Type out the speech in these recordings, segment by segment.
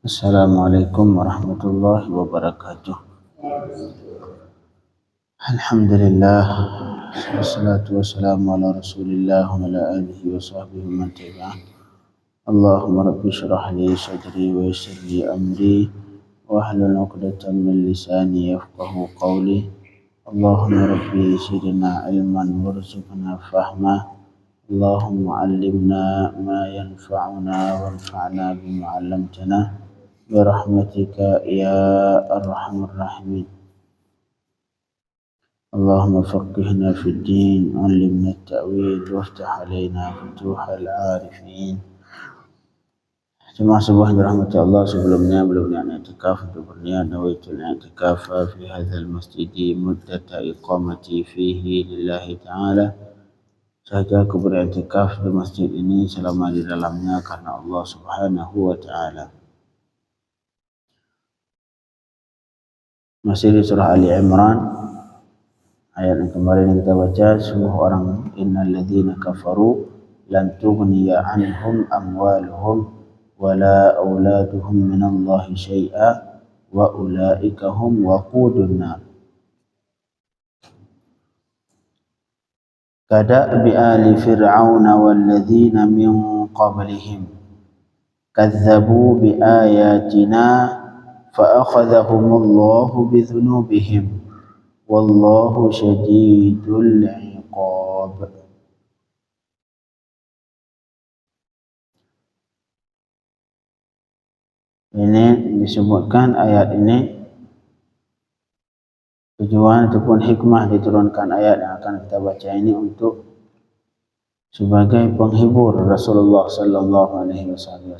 Assalamualaikum warahmatullahi wabarakatuh. Alhamdulillah, wassalatu wassalamu ala rasulillah wa ala alihi wa sahbihi man tabi'ah. Allahumma rabbi syrah li sadri wa yassir li amri wa hlul 'uqdatam min lisani yafqahu qawli. Allahumma rabbi zidna ilman warzuqna fahma. Allahumma 'allimna ma yanfa'una wanfa'na bima 'allamtana birahmatika ya arhamar rahimin. اللهم فقهنا في الدين علمنا التأويل وافتح علينا فتوح العارفين. Jemaah subuh dirahmati Allah, sebelumnya belum i'tikaf untuk berniat nawaitul i'tikafa fi hadzal masjid muddata iqamati fihi lillahi ta'ala. Saya aku beriktikaf di masjid ini selama di dalamnya karena Allah Subhanahu wa ta'ala. Masih di surah Ali Imran, ayat yang kemarin kita baca, sungguh orang innal ladzina kafaru lan tughniya anhum amwaluhum wala auladuhum minallahi syai'a wa ulaika hum waqudun nar. Kadabi ali fir'auna wal ladzina min qablihim kadzabu bi ayatina fa akhadhahumullahu bi dhunubihim wallahu syadidul iqab. Ini disebutkan ayat ini tujuan ataupun hikmah diturunkan ayat yang akan kita baca ini untuk sebagai penghibur Rasulullah sallallahu alaihi wasallam.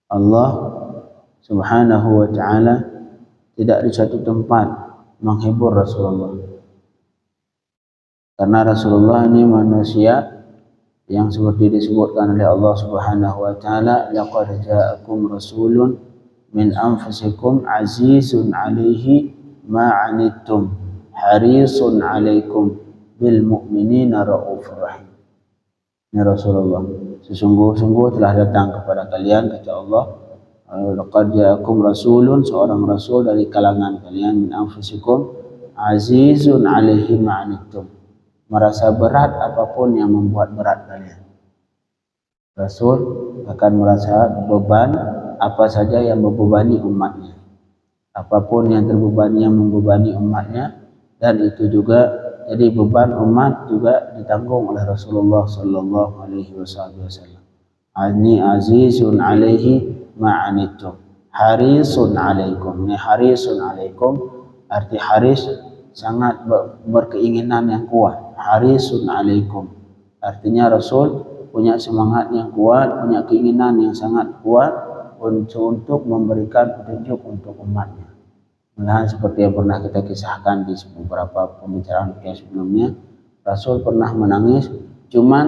Allah Subhanahu wa ta'ala tidak di satu tempat menghibur Rasulullah, karena Rasulullah ini manusia yang seperti disebutkan oleh Allah Subhanahu wa ta'ala, laqad ja'akum rasulun min anfusikum azizun 'alaihi ma 'anittum harisun 'alaikum bil mu'minina raufur rahim. Ya Rasulullah, sesungguh-sungguh telah datang kepada kalian, kata Allah, laqad ja'akum rasulun, seorang rasul dari kalangan kalian, min anfusikum azizun 'alaihi ma 'anittum, merasa berat apapun yang membuat berat kalian. Rasul akan merasa beban apa saja yang membebani umatnya, apapun yang terbebani yang membebani umatnya, dan itu juga jadi beban umat juga ditanggung oleh Rasulullah sallallahu alaihi wasallam. Ani azizun 'alaihi ma'anittum harisun 'alaikum. Ini harisun 'alaikum, arti haris sangat berkeinginan yang kuat. Harisun 'alaikum artinya Rasul punya semangat yang kuat, punya keinginan yang sangat kuat untuk memberikan petunjuk untuk umatnya. Malahan seperti yang pernah kita kisahkan di beberapa pembicaraan kita sebelumnya, Rasul pernah menangis cuman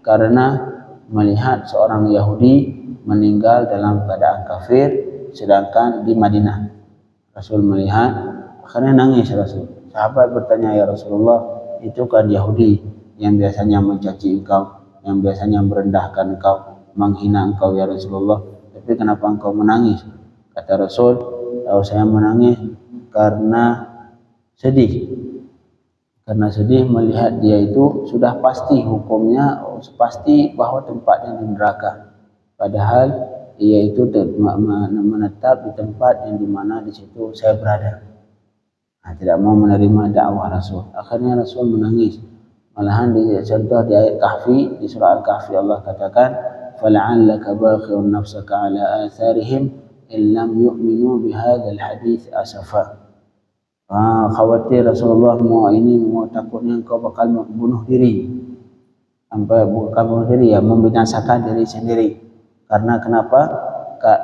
karena melihat seorang Yahudi meninggal dalam keadaan kafir, sedangkan di Madinah. Rasul melihat, akhirnya nangis Rasul. Sahabat bertanya, ya Rasulullah, itu kan Yahudi yang biasanya mencaci engkau, yang biasanya merendahkan engkau, menghina engkau ya Rasulullah, tapi kenapa engkau menangis? Kata Rasul, tahu saya menangis karena sedih. Karena sedih melihat dia itu sudah pasti hukumnya, pasti bahwa tempatnya di neraka. Padahal ia itu menetap di tempat yang dimana di situ saya berada. Tidak mau menerima dakwah Rasul. Akhirnya Rasul menangis. Malahan contoh di ayat Kahfi, di surah Al-Kahfi Allah katakan, fala'allaka bakhi'un nafsaka ala atharihim in lam yu'minu bihadzal hadits asafa. Khawatir Rasulullah mau takutnya engkau bakal bunuh diri. Sampai bukan bunuh diri, ya membinasakan diri sendiri. Karena kenapa?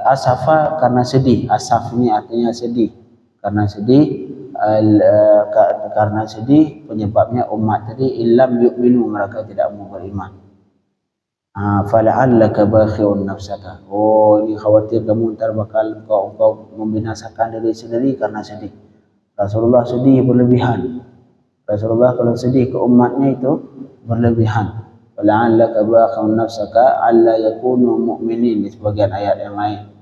Asafa, karena sedih. Asaf ini artinya sedih. Karena sedih, karena sedih penyebabnya umat tadi illam yu'minu, mereka tidak mau beriman. Fala'allaka bakhi'un nafsaka. Oh, ini khawatir kamu ntar bakal engkau membinasakan diri sendiri karena sedih. Rasulullah sedih berlebihan. Rasulullah kalau sedih ke umatnya itu berlebihan. Wala'allaka baqa'un nafsaka alla yakunu mu'minin, di sebagian ayat yang lain.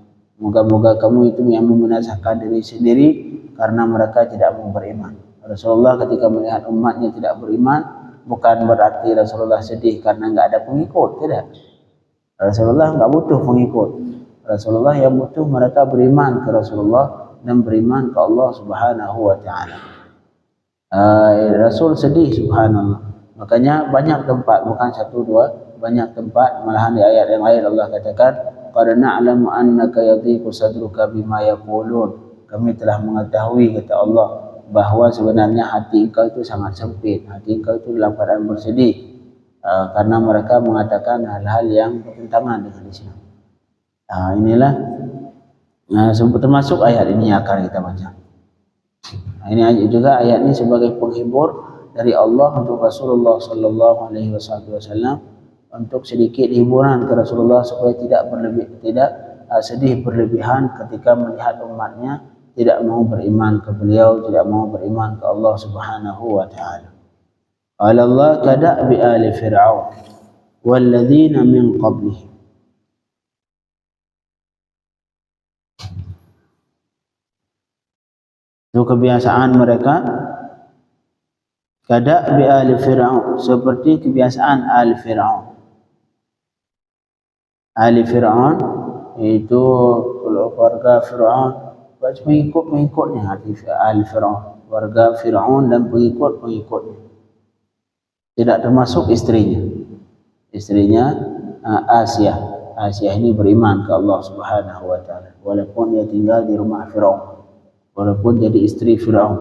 Moga-moga kamu itu yang membinasakan diri sendiri karena mereka tidak mau beriman. Rasulullah ketika melihat umatnya tidak beriman, bukan berarti Rasulullah sedih karena enggak ada pengikut, tidak. Rasulullah enggak butuh pengikut. Rasulullah yang butuh mereka beriman ke Rasulullah dan beriman ke Allah Subhanahu wa taala. Rasul sedih, subhanallah. Makanya banyak tempat, bukan satu dua, banyak tempat, malahan di ayat yang lain Allah katakan, qad na'lamu annaka yadhiqu sadruka bima yaqulun. Kami telah mengetahui, kata Allah, bahwa sebenarnya hati engkau itu sangat sempit, hati engkau itu dalam keadaan bersedih karena mereka mengatakan hal-hal yang bertentangan dengan Islam. Inilah termasuk ayat ini yang akan kita baca. Ini juga ayat ini sebagai penghibur dari Allah untuk Rasulullah sallallahu alaihi wasallam, untuk sedikit hiburan ke Rasulullah supaya tidak sedih berlebihan ketika melihat umatnya tidak mau beriman ke beliau, tidak mau beriman ke Allah Subhanahu wa taala. Allah kadabi ali fir'aun walladzina min qablihim. Itu kebiasaan mereka, kada bi ali fir'aun, seperti kebiasaan ali fir'aun. Ali fir'aun itu keluarga Fir'aun, pengikut-pengikutnya ali fir'aun, warga Fir'aun dan pengikut-pengikutnya. Tidak termasuk istrinya. Istrinya Asia. Asia ini beriman ke Allah Subhanahu wa taala walaupun dia tinggal di rumah Fir'aun. Walaupun jadi istri Fir'aun,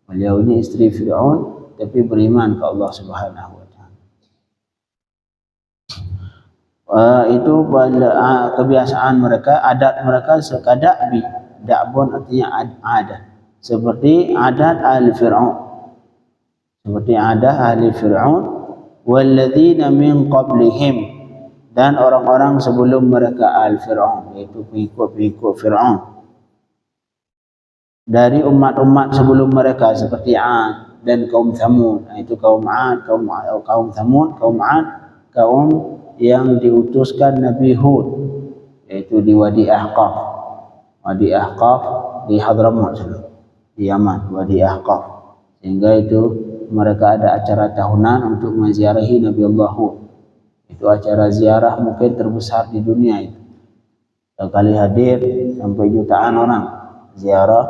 beliau ini istri Fir'aun tapi beriman ke Allah Subhanahu wa taala. Itu kebiasaan mereka, adat mereka sekadabi. Da'bun artinya adat, seperti adat ahli Fir'aun, seperti adat ahli Fir'aun. Walladzina min qablihim, dan orang-orang sebelum mereka ahli Fir'aun, yaitu pengikut-pengikut Fir'aun dari umat-umat sebelum mereka, seperti Ad dan kaum Thamud. Itu kaum Ad, kaum Thamud, kaum Ad, kaum yang diutuskan Nabi Hud, yaitu di Wadi Ahqaf. Wadi Ahqaf di Hadramaut, di Yaman, Wadi Ahqaf. Sehingga itu mereka ada acara tahunan untuk menziarahi Nabi Allah Hud. Itu acara ziarah mungkin terbesar di dunia itu. Sekali hadir sampai jutaan orang ziarah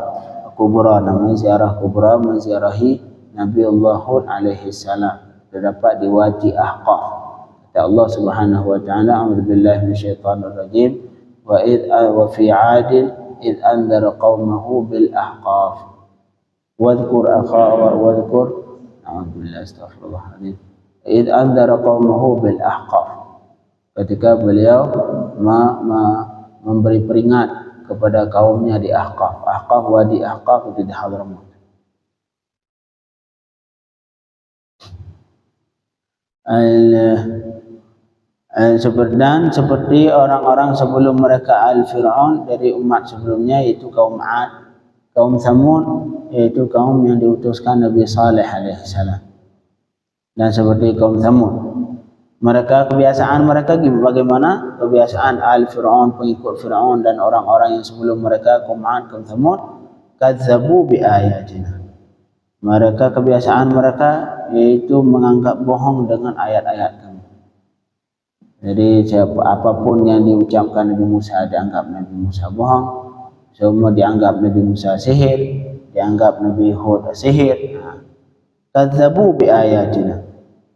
kubra, namanya ziarah kubra, menziarahi Nabi Allah Hud alaihi salam. Terdapat di Wadi Ahqaf. Kata Allah Subhanahu wa taala, a'udzubillahi minasyaitonir rajim, wa fi 'adin id anzara qaumahu bil ahqaf wadhkur a'udzubillahi astaghfirullahaladzim, id anzara qaumahu bil ahqaf, ketika beliau memberi peringat kepada kaumnya di Ahqaf. Ahqaf, Wadi Ahqaf itu di Hadramaut. Dan seperti orang-orang sebelum mereka al-Fir'aun dari umat sebelumnya, yaitu kaum Ad, kaum Thamud, yaitu kaum yang diutuskan Nabi Saleh alaihi salam. Dan seperti kaum Thamud, mereka kebiasaan mereka bagaimana? Kebiasaan al-Fir'aun, pengikut Fir'aun dan orang-orang yang sebelum mereka, kaum Ad, kaum Thamud, kadzabu bi ayatina. Mereka kebiasaan mereka yaitu menganggap bohong dengan ayat-ayat kami. Jadi apapun yang diucapkan Nabi Musa dianggap Nabi Musa bohong, semua dianggap Nabi Musa sihir, dianggap Nabi Hud sihir. Kadzabu bi ayatina.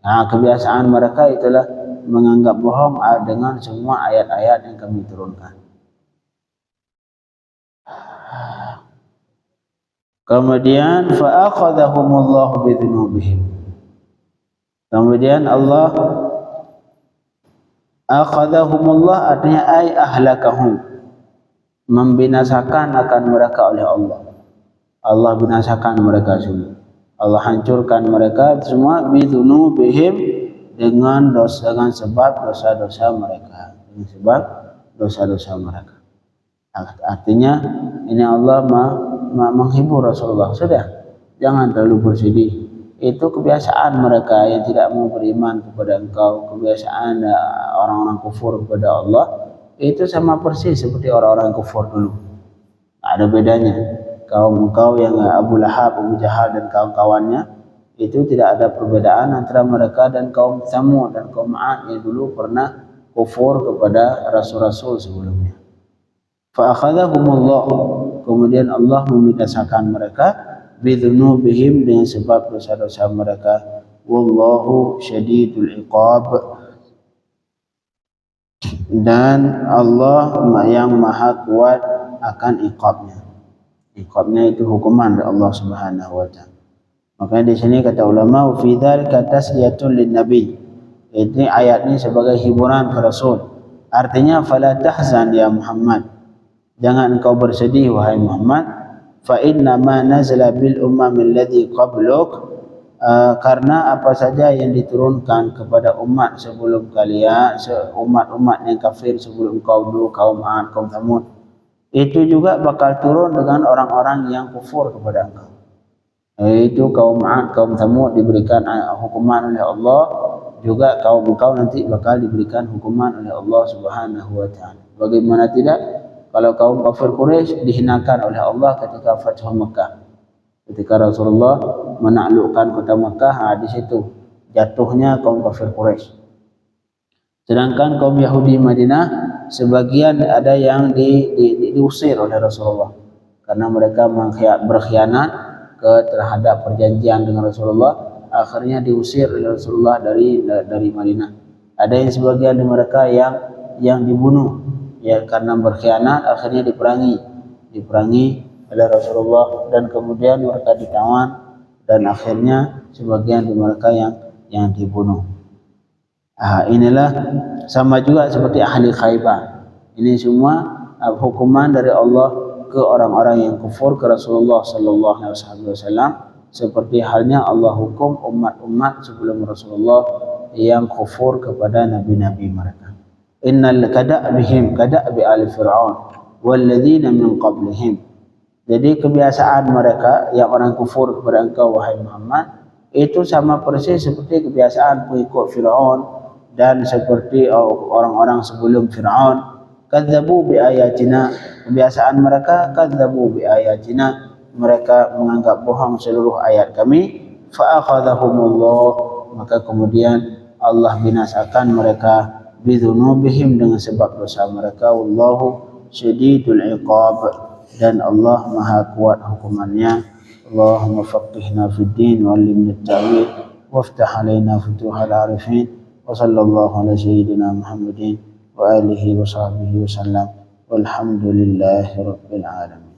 Kebiasaan mereka itulah menganggap bohong dengan semua ayat-ayat yang kami turunkan. Kemudian fa akhadhahumullahu bidzunubihim. Kemudian Allah akhadhahumullah artinya ay ahlakahum, membinasakan akan mereka oleh Allah. Allah binasakan mereka semua. Allah hancurkan mereka semua bidzunubihim, dengan sebab dosa-dosa mereka, dengan sebab dosa-dosa mereka. Artinya ini Allah menghibur Rasulullah, sudah jangan terlalu bersedih. Itu kebiasaan mereka yang tidak mau beriman kepada engkau, kebiasaan orang-orang kufur kepada Allah. itu sama persis seperti orang-orang kufur dulu. Ada bedanya. Kaum engkau yang Abu Lahab, Abu Jahal dan kawan-kawannya, itu tidak ada perbedaan antara mereka dan kaum Tsamud dan kaum 'Ad yang dulu pernah kufur kepada rasul-rasul sebelumnya. Fa akhadhahumullah, kemudian Allah membinasakan mereka bidzunubihim, dengan sebab dosa-dosa mereka. Wallahu syadidul iqab, dan Allah yang maha kuat akan iqabnya. Iqabnya itu hukuman dari Allah Subhanahu wa taala. Makanya di sini kata ulama, fi dzalika tasliyatun lin nabi. Ini ayat ini sebagai hiburan ke Rasul. Artinya fala tahzan ya Muhammad. Jangan engkau bersedih wahai Muhammad. Fa inna ma nazala bil ummamil ladzi qabluk, karena apa saja yang diturunkan kepada umat sebelum kalian, umat-umat yang kafir sebelum kau dulu, kaum 'Ad, kaum Tsamud, itu juga bakal turun dengan orang-orang yang kufur kepada engkau. Itu kaum 'Ad, kaum Tsamud diberikan hukuman oleh Allah, juga kaum engkau nanti bakal diberikan hukuman oleh Allah Subhanahu wa taala. Bagaimana tidak kalau kaum kafir Quraisy dihinakan oleh Allah ketika Fathu Makkah. Ketika Rasulullah menaklukkan kota Makkah, di situ jatuhnya kaum kafir Quraisy. Sedangkan kaum Yahudi Madinah sebagian ada yang diusir oleh Rasulullah karena mereka berkhianat terhadap perjanjian dengan Rasulullah. Akhirnya diusir oleh Rasulullah dari Madinah. Ada yang sebagian dari mereka yang dibunuh ya karena berkhianat, akhirnya diperangi oleh Rasulullah, dan kemudian mereka ditawan, dan akhirnya sebagian dari mereka yang dibunuh. Inilah sama juga seperti ahli Khaybar. Ini semua hukuman dari Allah ke orang-orang yang kufur ke Rasulullah sallallahu alaihi wasallam, seperti halnya Allah hukum umat-umat sebelum Rasulullah yang kufur kepada nabi-nabi mereka. Innal kada'bi ali fir'aun walladzina min qablihim. Jadi kebiasaan mereka yang orang kufur kepada engkau wahai Muhammad itu sama persis seperti kebiasaan pengikut Fir'aun dan seperti orang-orang sebelum Fir'aun. Kadzabu bi ayatina, kebiasaan mereka kadzabu bi ayatina, mereka menganggap bohong seluruh ayat kami. Fa akhadhahumullah, maka kemudian Allah binasakan mereka bidzunubihim, dengan sebab dosa mereka. Wallahu syadidul iqab, dan Allah maha kuat hukumannya. Allahumma faqihna fid din wa 'allimna at-ta'wil waftah 'alaina futuhal 'arifin wa sallallahu ala sayyidina Muhammadin wa alihi wa sahbihi wa sallam walhamdulillahi rabbil alamin.